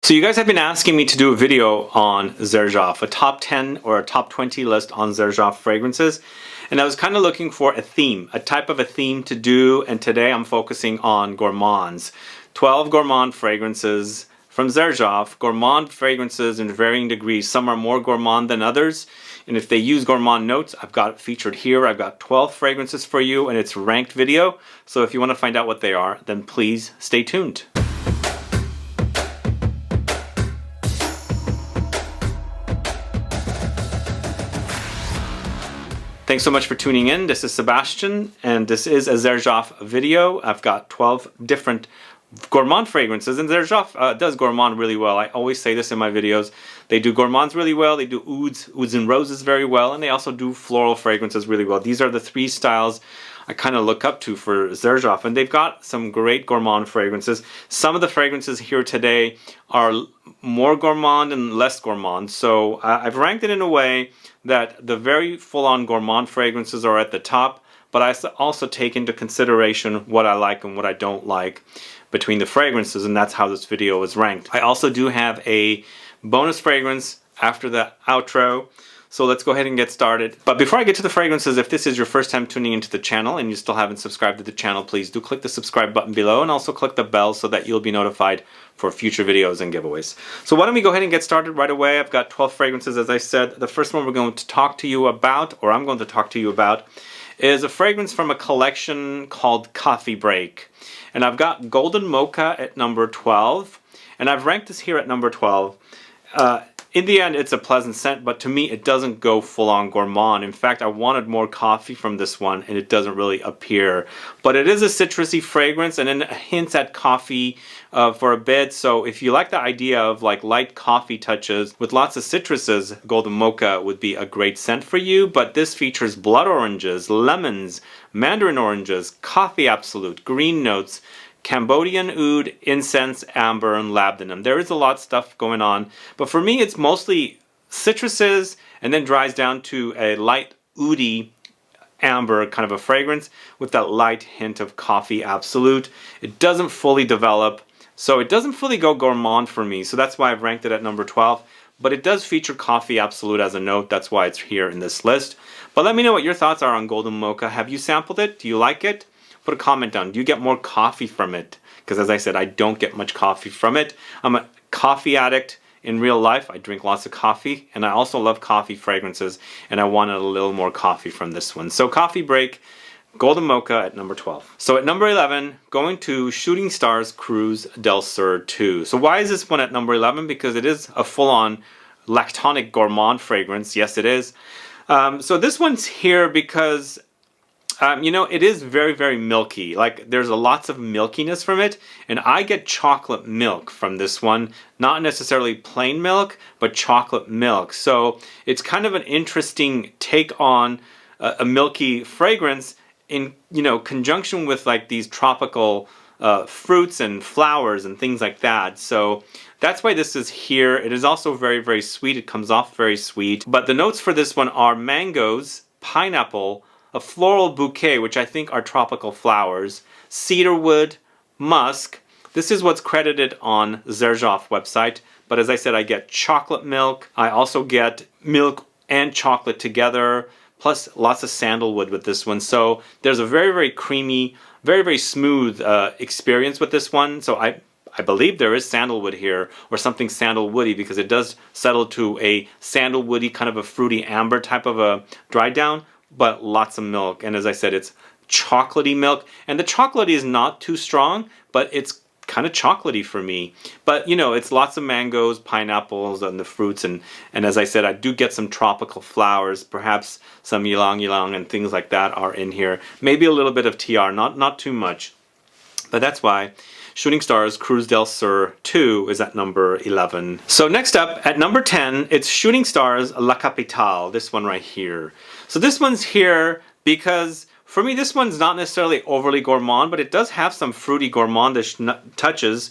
So you guys have been asking me to do a video on XERJOFF, a top 10 or a top 20 list on XERJOFF fragrances. And I was kind of looking for a theme, a type of a theme to do, and today I'm focusing on gourmands. 12 gourmand fragrances from XERJOFF, gourmand fragrances in varying degrees. Some are more gourmand than others, and if they use gourmand notes, I've got it featured here. I've got 12 fragrances for you, and it's a ranked video. So if you want to find out what they are, then please stay tuned. Thanks so much for tuning in. This is Sebastian, and this is a XERJOFF video. I've got 12 different gourmand fragrances, and XERJOFF does gourmand really well. I always say this in my videos. They do gourmands really well, they do ouds and roses very well, and they also do floral fragrances really well. These are the three styles I kind of look up to for XERJOFF, and they've got some great gourmand fragrances. Some of the fragrances here today are more gourmand and less gourmand, so I've ranked it in a way that the very full-on gourmand fragrances are at the top, but I also take into consideration what I like and what I don't like between the fragrances, and that's how this video is ranked. I also do have a bonus fragrance after the outro, so let's go ahead and get started. But before I get to the fragrances, if this is your first time tuning into the channel and you still haven't subscribed to the channel, please do click the subscribe button below and also click the bell so that you'll be notified for future videos and giveaways. So why don't we go ahead and get started right away. I've got 12 fragrances, as I said. The first one we're going to talk to you about, or I'm going to talk to you about, is a fragrance from a collection called Coffee Break. And I've got Golden Mocha at number 12, and I've ranked this here at number 12. In the end, it's a pleasant scent, but to me, it doesn't go full-on gourmand. In fact, I wanted more coffee from this one, and it doesn't really appear. But it is a citrusy fragrance, and then hints at coffee for a bit. So if you like the idea of like light coffee touches with lots of citruses, Golden Mocha would be a great scent for you. But this features blood oranges, lemons, mandarin oranges, coffee absolute, green notes, Cambodian oud, incense, amber, and labdanum. There is a lot of stuff going on, but for me it's mostly citruses and then dries down to a light oudy amber kind of a fragrance with that light hint of coffee absolute. It doesn't fully develop, so it doesn't fully go gourmand for me, so that's why I've ranked it at number 12. But it does feature coffee absolute as a note. That's why it's here in this list. But let me know what your thoughts are on Golden Mocha. Have you sampled it? Do you like it? Put a comment down. Do you get more coffee from it? Because as I said, I don't get much coffee from it. I'm a coffee addict in real life. I drink lots of coffee, and I also love coffee fragrances, and I wanted a little more coffee from this one. So Coffee Break, Golden Mocha at number 12. So at number 11, going to Shooting Stars CRUZ Del Sur 2. So why is this one at number 11? Because it is a full-on lactonic gourmand fragrance. Yes, it is. So this one's here because you know, it is very, very milky. Like, there's lots of milkiness from it, and I get chocolate milk from this one. Not necessarily plain milk, but chocolate milk. So it's kind of an interesting take on a milky fragrance in, you know, conjunction with like these tropical fruits and flowers and things like that. So that's why this is here. It is also very, very sweet. It comes off very sweet. But the notes for this one are mangoes, pineapple, a floral bouquet, which I think are tropical flowers, cedarwood, musk. This is what's credited on XERJOFF website. But as I said, I get chocolate milk. I also get milk and chocolate together, plus lots of sandalwood with this one. So there's a very, very creamy, very, very smooth experience with this one. So I believe there is sandalwood here, or something sandalwoody, because it does settle to a sandalwoody kind of a fruity amber type of a dry down, but lots of milk. And as I said, it's chocolatey milk, and the chocolate is not too strong, but it's kind of chocolatey for me. But you know, it's lots of mangoes, pineapples, and the fruits, and as I said, I do get some tropical flowers, perhaps some ylang ylang and things like that are in here. Maybe a little bit of TR, not too much. But that's why Shooting Stars CRUZ Del Sur 2 is at number 11. So next up, at number 10, it's Shooting Stars La Capitale, this one right here. So this one's here because, for me, this one's not necessarily overly gourmand, but it does have some fruity gourmandish touches.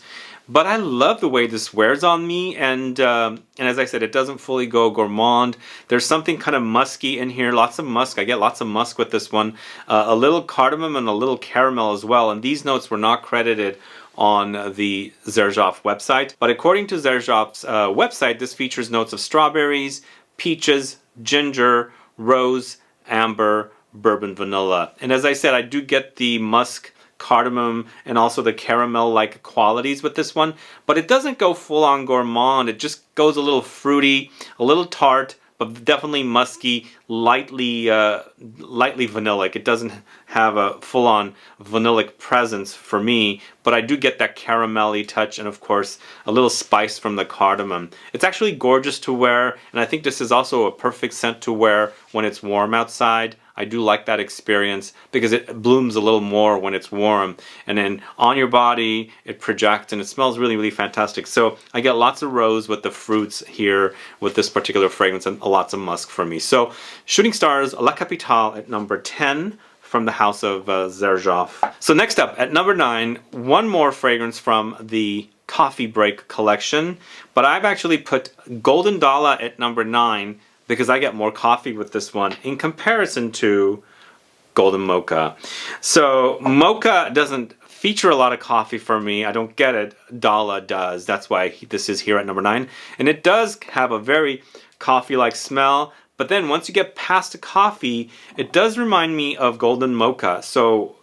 But I love the way this wears on me, and as I said, it doesn't fully go gourmand. There's something kind of musky in here, lots of musk. I get lots of musk with this one. A little cardamom and a little caramel as well, and these notes were not credited on the XERJOFF website. But according to XERJOFF's website, this features notes of strawberries, peaches, ginger, rose, amber, bourbon, vanilla. And as I said, I do get the musk, cardamom, and also the caramel-like qualities with this one, but it doesn't go full-on gourmand. It just goes a little fruity, a little tart, but definitely musky, lightly vanillic. It doesn't have a full-on vanillic presence for me, but I do get that caramelly touch and of course a little spice from the cardamom. It's actually gorgeous to wear, and I think this is also a perfect scent to wear when it's warm outside. I do like that experience because it blooms a little more when it's warm, and then on your body it projects and it smells really, really fantastic. So I get lots of rose with the fruits here with this particular fragrance, and lots of musk for me. So Shooting Stars La Capitale at number 10 from the house of XERJOFF. So next up at number 9, one more fragrance from the Coffee Break collection, but I've actually put Golden DALLAH at number 9 because I get more coffee with this one in comparison to Golden Mocha. So Mocha doesn't feature a lot of coffee for me. I don't get it. DALLAH does. That's why this is here at number 9. And it does have a very coffee-like smell, but then once you get past the coffee, it does remind me of Golden Mocha. So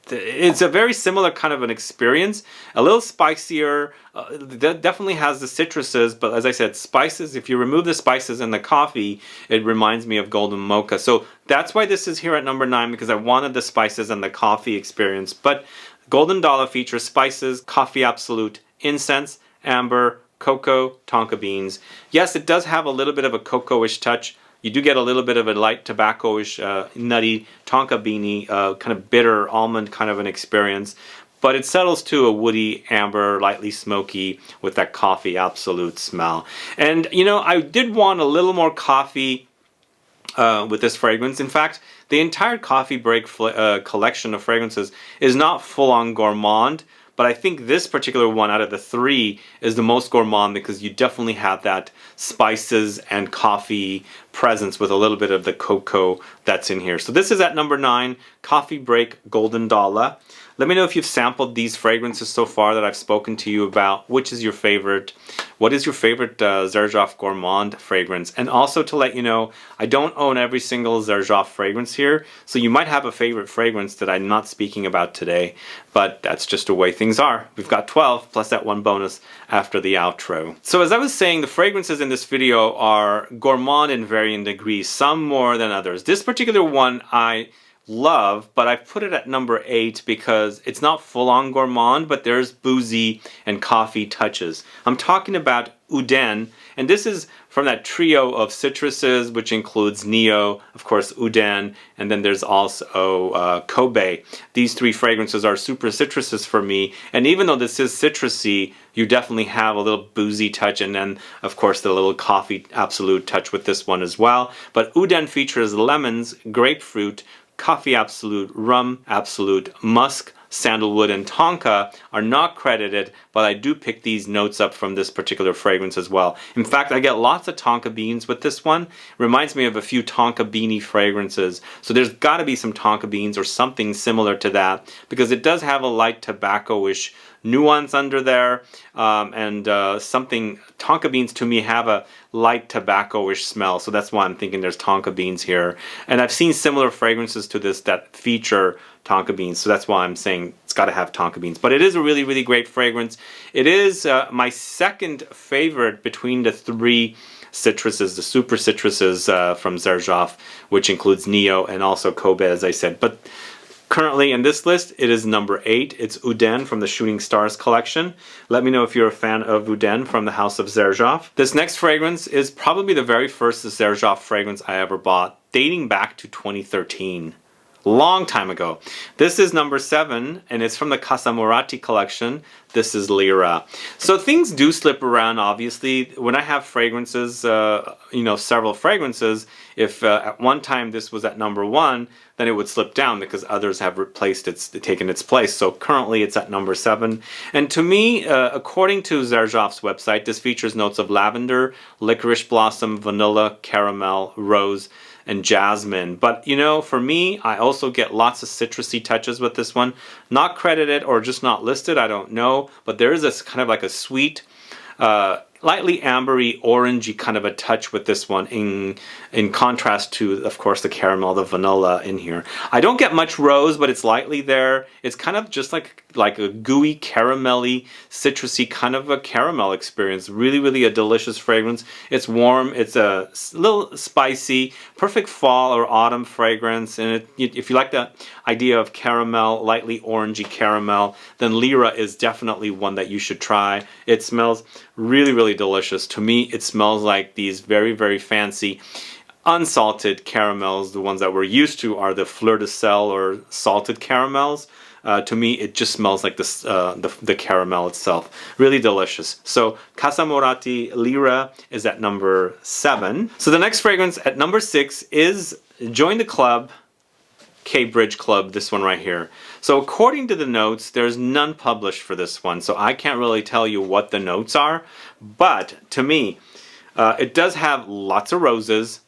it's a very similar kind of an experience, a little spicier. Definitely has the citruses, but as I said, spices, if you remove the spices and the coffee, it reminds me of Golden Mocha. So that's why this is here at number 9, because I wanted the spices and the coffee experience. But Golden DALLAH features spices, coffee absolute, incense, amber, cocoa, tonka beans. Yes, it does have a little bit of a cocoa-ish touch. You do get a little bit of a light tobacco-ish, nutty, tonka beanie, kind of bitter almond kind of an experience. But it settles to a woody, amber, lightly smoky with that coffee absolute smell. And, you know, I did want a little more coffee with this fragrance. In fact, the entire Coffee Break collection of fragrances is not full-on gourmand, but I think this particular one out of the 3 is the most gourmand because you definitely have that spices and coffee presence with a little bit of the cocoa that's in here. So this is at number 9, Coffee Break Golden DALLAH. Let me know if you've sampled these fragrances so far that I've spoken to you about. Which is your favorite? What is your favorite XERJOFF Gourmand fragrance? And also to let you know, I don't own every single XERJOFF fragrance here, so you might have a favorite fragrance that I'm not speaking about today, but that's just the way things are. We've got 12 plus that one bonus after the outro. So as I was saying, the fragrances in this video are gourmand in varying degrees, some more than others. This particular one I love, but I've put it at number 8 because it's not full-on gourmand, but there's boozy and coffee touches. I'm talking about UDEN, and this is from that trio of citruses, which includes Neo, of course UDEN, and then there's also Kobe. These 3 fragrances are super citruses for me, and even though this is citrusy, you definitely have a little boozy touch, and then of course the little coffee absolute touch with this one as well. But UDEN features lemons, grapefruit, coffee absolute, rum absolute, musk, sandalwood, and tonka are not credited, but I do pick these notes up from this particular fragrance as well. In fact, I get lots of tonka beans with this one. Reminds me of a few tonka beanie fragrances. So there's got to be some tonka beans or something similar to that, because it does have a light tobacco-ish nuance under there, and something, tonka beans to me have a light tobacco-ish smell, so that's why I'm thinking there's tonka beans here. And I've seen similar fragrances to this that feature tonka beans, so that's why I'm saying it's got to have tonka beans. But it is a really, really great fragrance. It is my second favorite between the 3 citruses, the super citruses from XERJOFF, which includes Neo and also Kobe, as I said. But currently in this list, it is number 8. It's UDEN from the Shooting Stars collection. Let me know if you're a fan of UDEN from the house of XERJOFF. This next fragrance is probably the very first XERJOFF fragrance I ever bought, dating back to 2013. Long time ago. This is number 7, and it's from the Casa Moratti collection. This is LIRA. So things do slip around, obviously. When I have fragrances, you know, several fragrances, if at one time this was at number 1, then it would slip down because others have taken its place. So currently it's at number 7. And to me, according to XERJOFF's website, this features notes of lavender, licorice blossom, vanilla, caramel, rose, and jasmine. But you know, for me, I also get lots of citrusy touches with this one. Not credited or just not listed, I don't know. know, but there is this kind of like a sweet, lightly ambery, orangey kind of a touch with this one in contrast to, of course, the caramel, the vanilla in here. I don't get much rose, but it's lightly there. It's kind of just like a gooey, caramelly, citrusy kind of a caramel experience. Really, really a delicious fragrance. It's warm. It's a little spicy, perfect fall or autumn fragrance. And if you like the idea of caramel, lightly orangey caramel, then LIRA is definitely one that you should try. It smells really, really delicious. To me, it smells like these very, very fancy unsalted caramels. The ones that we're used to are the fleur de sel or salted caramels. To me, it just smells like this, the caramel itself. Really delicious. So Casa Moratti LIRA is at number 7. So the next fragrance at number 6 is Join the Club, K-Bridge Club, this one right here. So according to the notes, there's none published for this one, so I can't really tell you what the notes are, but to me, it does have lots of roses,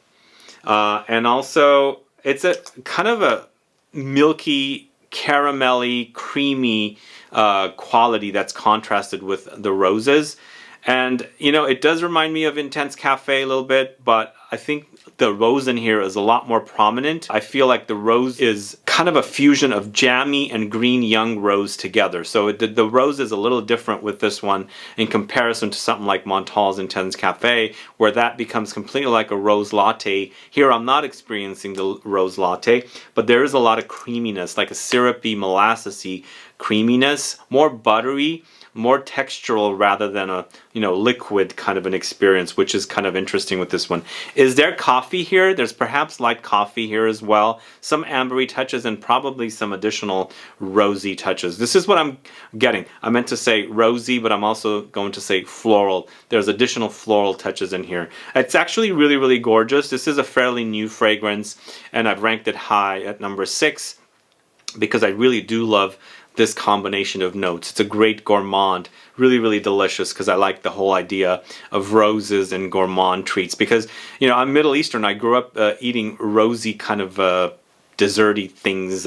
and also it's a kind of a milky, caramelly, creamy quality that's contrasted with the roses. And, you know, it does remind me of Intense Cafe a little bit, but I think the rose in here is a lot more prominent. I feel like the rose is kind of a fusion of jammy and green young rose together. So the rose is a little different with this one in comparison to something like Montal's Intense Cafe, where that becomes completely like a rose latte. Here I'm not experiencing the rose latte, but there is a lot of creaminess, like a syrupy, molassesy creaminess, more buttery, more textural rather than a, you know, liquid kind of an experience, which is kind of interesting with this one. Is there coffee here? There's perhaps light coffee here as well. Some ambery touches and probably some additional rosy touches. This is what I'm getting. I meant to say rosy, but I'm also going to say floral. There's additional floral touches in here. It's actually really, really gorgeous. This is a fairly new fragrance, and I've ranked it high at number 6 because I really do love this combination of notes. It's a great gourmand, really, really delicious, because I like the whole idea of roses and gourmand treats, because, you know, I'm Middle Eastern. I grew up eating rosy kind of desserty things,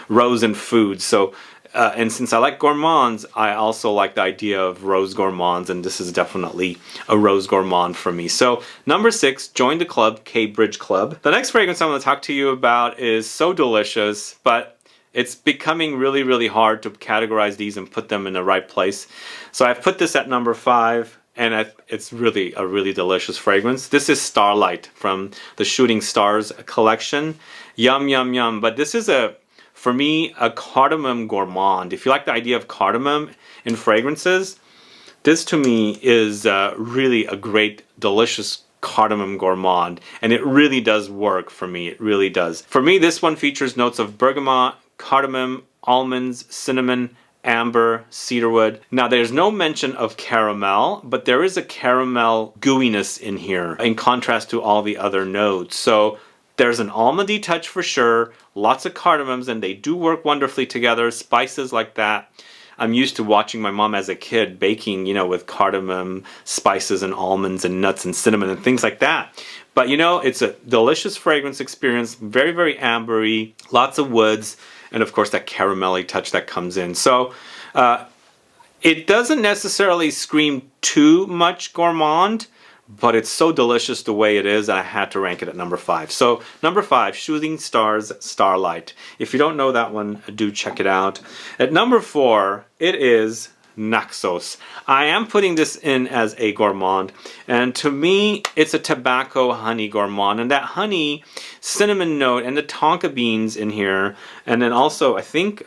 rose and food. So and since I like gourmands, I also like the idea of rose gourmands, and this is definitely a rose gourmand for me. So number 6, Join the Club, K-Bridge Club. The next fragrance I'm going to talk to you about is so delicious, but it's becoming really, really hard to categorize these and put them in the right place. So I've put this at number 5, and it's really a really delicious fragrance. This is Starlight from the Shooting Stars collection. Yum, yum, yum. But this is, for me, a cardamom gourmand. If you like the idea of cardamom in fragrances, this to me is really a great, delicious cardamom gourmand. And it really does work for me. It really does. For me, this one features notes of bergamot, cardamom, almonds, cinnamon, amber, cedarwood. Now there's no mention of caramel, but there is a caramel gooiness in here in contrast to all the other notes. So there's an almondy touch for sure, lots of cardamoms, and they do work wonderfully together. Spices like that. I'm used to watching my mom as a kid baking, you know, with cardamom, spices and almonds and nuts and cinnamon and things like that. But you know, it's a delicious fragrance experience, very, very ambery, lots of woods, and of course that caramelly touch that comes in. So it doesn't necessarily scream too much gourmand, but it's so delicious the way it is, and I had to rank it at number 5. So number 5, Shooting Stars Starlight. If you don't know that one, do check it out. At number 4, it is NAXOS. I am putting this in as a gourmand, and to me it's a tobacco honey gourmand, and that honey cinnamon note and the tonka beans in here, and then also I think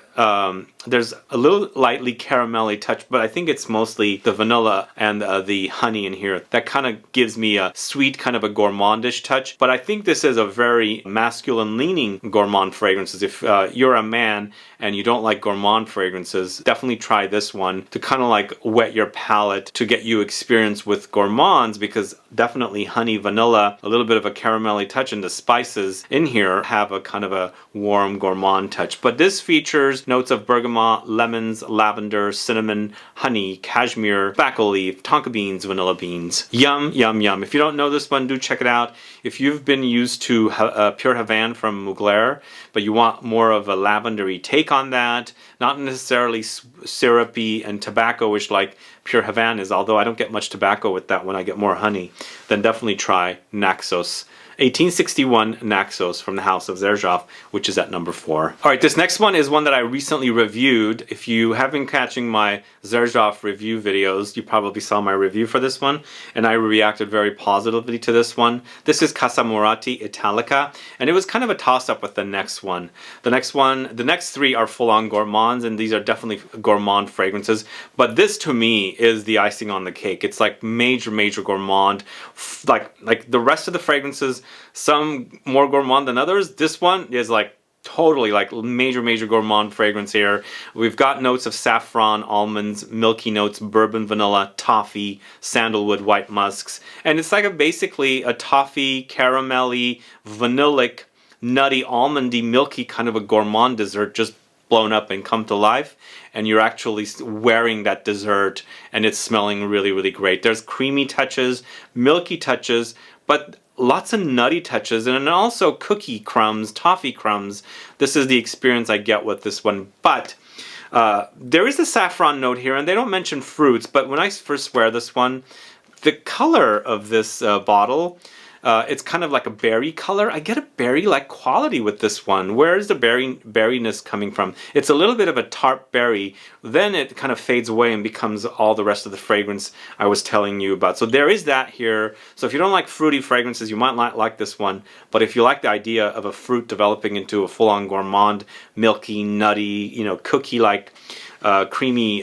there's a little lightly caramelly touch, but I think it's mostly the vanilla and the honey in here that kind of gives me a sweet kind of a gourmandish touch. But I think this is a very masculine leaning gourmand fragrances. If you're a man and you don't like gourmand fragrances, definitely try this one to kind of like whet your palate to get you experience with gourmands, because definitely honey, vanilla, a little bit of a caramelly touch, and the spices in here have a kind of a warm gourmand touch. But this features notes of bergamot, lemons, lavender, cinnamon, honey, cashmere, tobacco leaf, tonka beans, vanilla beans. Yum, yum, yum. If you don't know this one, do check it out. If you've been used to Pure Havane from Mugler, but you want more of a lavendery take on that, not necessarily syrupy and tobacco-ish like pure Havana is, although I don't get much tobacco with that one, I get more honey, then definitely try NAXOS. 1861 NAXOS from the house of XERJOFF, which is at number 4. Alright, this next one is one that I recently reviewed. If you have been catching my XERJOFF review videos, you probably saw my review for this one, and I reacted very positively to this one. This is Casamorati Italica, and it was kind of a toss-up with the next one. The next 3 are full-on gourmands, and these are definitely gourmand fragrances, but this to me is the icing on the cake. It's like major gourmand. Like the rest of the fragrances, some more gourmand than others. This one is like totally like major gourmand fragrance here. We've got notes of saffron, almonds, milky notes, bourbon, vanilla, toffee, sandalwood, white musks, and it's like basically a toffee, caramelly, vanillic, nutty, almondy, milky kind of a gourmand dessert just blown up and come to life, and you're actually wearing that dessert and it's smelling really great. There's creamy touches, milky touches, but lots of nutty touches, and also cookie crumbs, toffee crumbs. This is the experience I get with this one. But there is a saffron note here, and they don't mention fruits, but when I first wear this one, the color of this bottle, it's kind of like a berry color. I get a berry-like quality with this one. Where is the berryness coming from? It's a little bit of a tart berry. Then it kind of fades away and becomes all the rest of the fragrance I was telling you about. So there is that here. So if you don't like fruity fragrances, you might not like this one. But if you like the idea of a fruit developing into a full-on gourmand, milky, nutty, you know, cookie-like, creamy,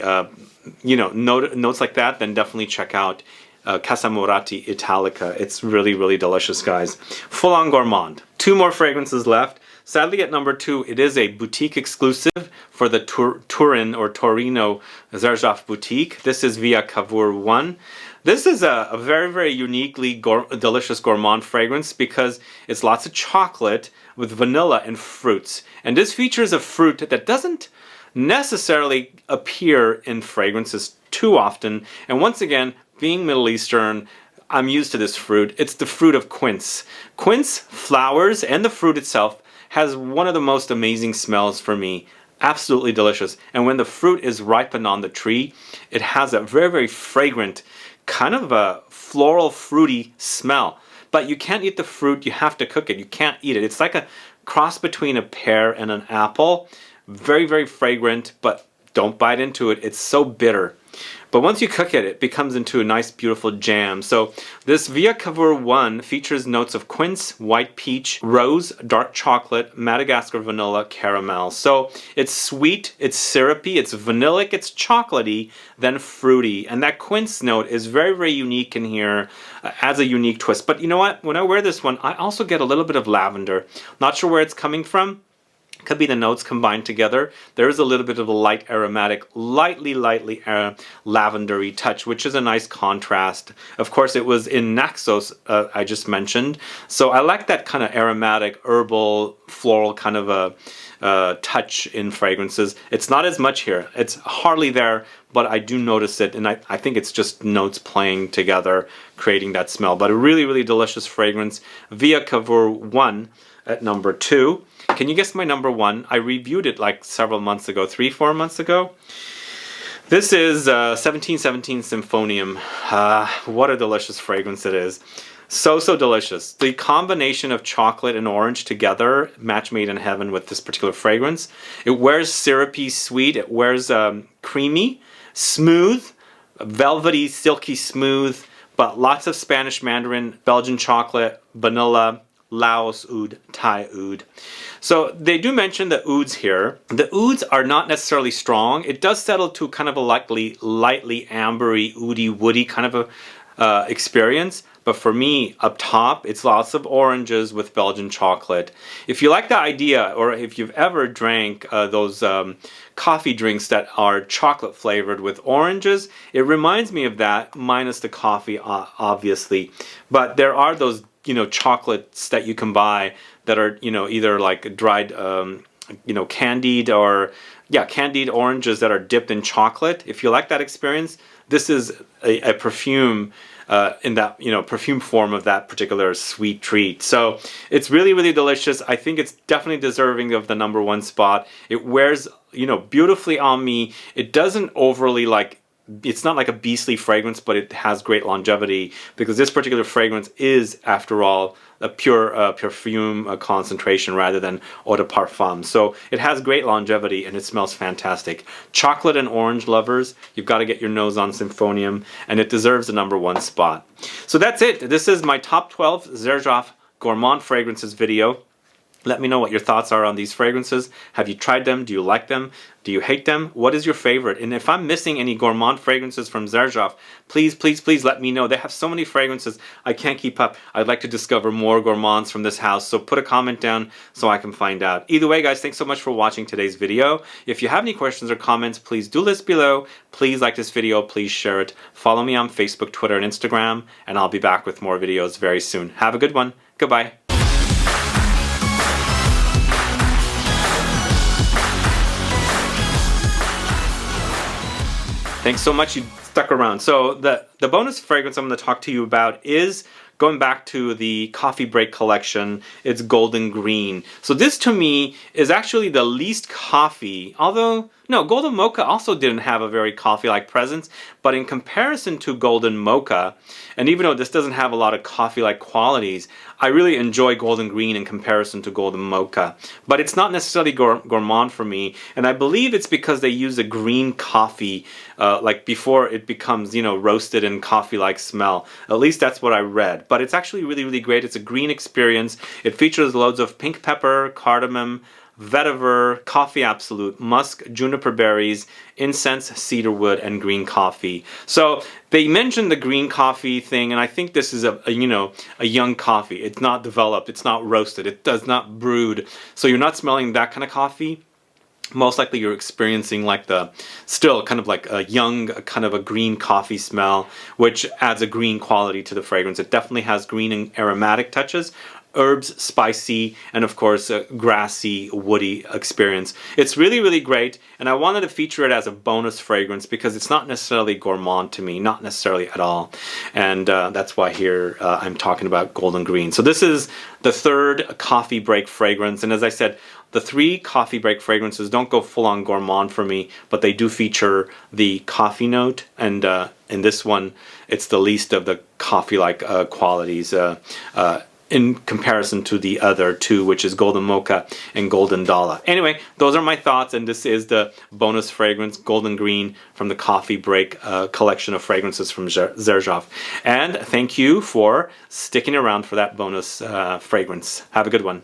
you know, notes like that, then definitely check out Casamorati Italica. It's really delicious, guys. Full-on gourmand. 2 more fragrances left. Sadly, at number 2, it is a boutique exclusive for the Turin or Torino XERJOFF boutique. This is via CAVOUR 1. This is a very uniquely delicious gourmand fragrance because it's lots of chocolate with vanilla and fruits. And this features a fruit that doesn't necessarily appear in fragrances too often. And once again, being Middle Eastern, I'm used to this fruit. It's the fruit of quince. Quince flowers and the fruit itself has one of the most amazing smells for me. Absolutely delicious. And when the fruit is ripened on the tree, it has a very fragrant, kind of a floral, fruity smell. But you can't eat the fruit, you have to cook it. You can't eat it. It's like a cross between a pear and an apple. Very fragrant, but don't bite into it. It's so bitter. But once you cook it, it becomes into a nice, beautiful jam. So this Via CAVOUR 1 features notes of quince, white peach, rose, dark chocolate, Madagascar vanilla, caramel. So it's sweet, it's syrupy, it's vanillic, it's chocolatey, then fruity. And that quince note is very unique in here, adds a unique twist. But you know what? When I wear this one, I also get a little bit of lavender. Not sure where it's coming from. Could be the notes combined together. There is a little bit of a light aromatic, lightly lavendery touch, which is a nice contrast. Of course, it was in NAXOS, I just mentioned. So I like that kind of aromatic, herbal, floral kind of a touch in fragrances. It's not as much here. It's hardly there, but I do notice it, and I think it's just notes playing together, creating that smell. But a really delicious fragrance. Via CAVOUR 1 at number 2. Can you guess my number 1? I reviewed it like several months ago, 3-4 months ago. This is 1717 Symphonium. What a delicious fragrance it is. So delicious. The combination of chocolate and orange together, match made in heaven with this particular fragrance. It wears syrupy sweet, it wears creamy, smooth, velvety, silky smooth, but lots of Spanish Mandarin, Belgian chocolate, vanilla, Laos oud, Thai oud. So they do mention the ouds here. The ouds are not necessarily strong. It does settle to kind of a lightly ambery, oudy, woody kind of a experience. But for me, up top, it's lots of oranges with Belgian chocolate. If you like the idea, or if you've ever drank those coffee drinks that are chocolate flavored with oranges, it reminds me of that, minus the coffee, obviously. But there are those, you know, chocolates that you can buy that are, you know, either like dried, you know, candied or, yeah, candied oranges that are dipped in chocolate. If you like that experience, this is a perfume in that, you know, perfume form of that particular sweet treat. So it's really delicious. I think it's definitely deserving of the number 1 spot. It wears you know, beautifully on me. It doesn't overly like, it's not like a beastly fragrance, but it has great longevity because this particular fragrance is, after all, a pure perfume concentration rather than eau de parfum. So it has great longevity and it smells fantastic. Chocolate and orange lovers, you've got to get your nose on Symphonium, and it deserves the #1 spot. So that's it. This is my top 12 XERJOFF Gourmand fragrances video. Let me know what your thoughts are on these fragrances. Have you tried them? Do you like them? Do you hate them? What is your favorite? And if I'm missing any gourmand fragrances from XERJOFF, please, please, please let me know. They have so many fragrances, I can't keep up. I'd like to discover more gourmands from this house, so put a comment down so I can find out. Either way, guys, thanks so much for watching today's video. If you have any questions or comments, please do list below. Please like this video. Please share it. Follow me on Facebook, Twitter, and Instagram, and I'll be back with more videos very soon. Have a good one. Goodbye. Thanks so much you stuck around. So the bonus fragrance I'm going to talk to you about is going back to the coffee break collection. It's golden green. So this to me is actually the least coffee, although no, golden mocha also didn't have a very coffee-like presence, but in comparison to golden mocha, and even though this doesn't have a lot of coffee-like qualities, I really enjoy golden green in comparison to golden mocha. But it's not necessarily gourmand for me, and I believe it's because they use a green coffee like before it becomes, you know, roasted and coffee-like smell. At least that's what I read. But it's actually really, really great. It's a green experience. It features loads of pink pepper, cardamom, vetiver, coffee absolute, musk, juniper berries, incense, cedarwood, and green coffee. So they mentioned the green coffee thing, and I think this is a you know, a young coffee. It's not developed, it's not roasted, it does not brewed. So you're not smelling that kind of coffee. Most likely you're experiencing like the, still kind of like a young, kind of a green coffee smell, which adds a green quality to the fragrance. It definitely has green and aromatic touches, herbs, spicy, and of course a grassy, woody experience. It's really, really great, and I wanted to feature it as a bonus fragrance because it's not necessarily gourmand to me, not necessarily at all. And that's why here I'm talking about golden green. So this is the third coffee break fragrance, and as I said, the 3 coffee break fragrances don't go full-on gourmand for me, but they do feature the coffee note, and in this one, it's the least of the coffee-like qualities in comparison to the other 2, which is golden mocha and golden DALLAH. Anyway, those are my thoughts, and this is the bonus fragrance, golden green, from the coffee break collection of fragrances from XERJOFF. And thank you for sticking around for that bonus fragrance. Have a good one.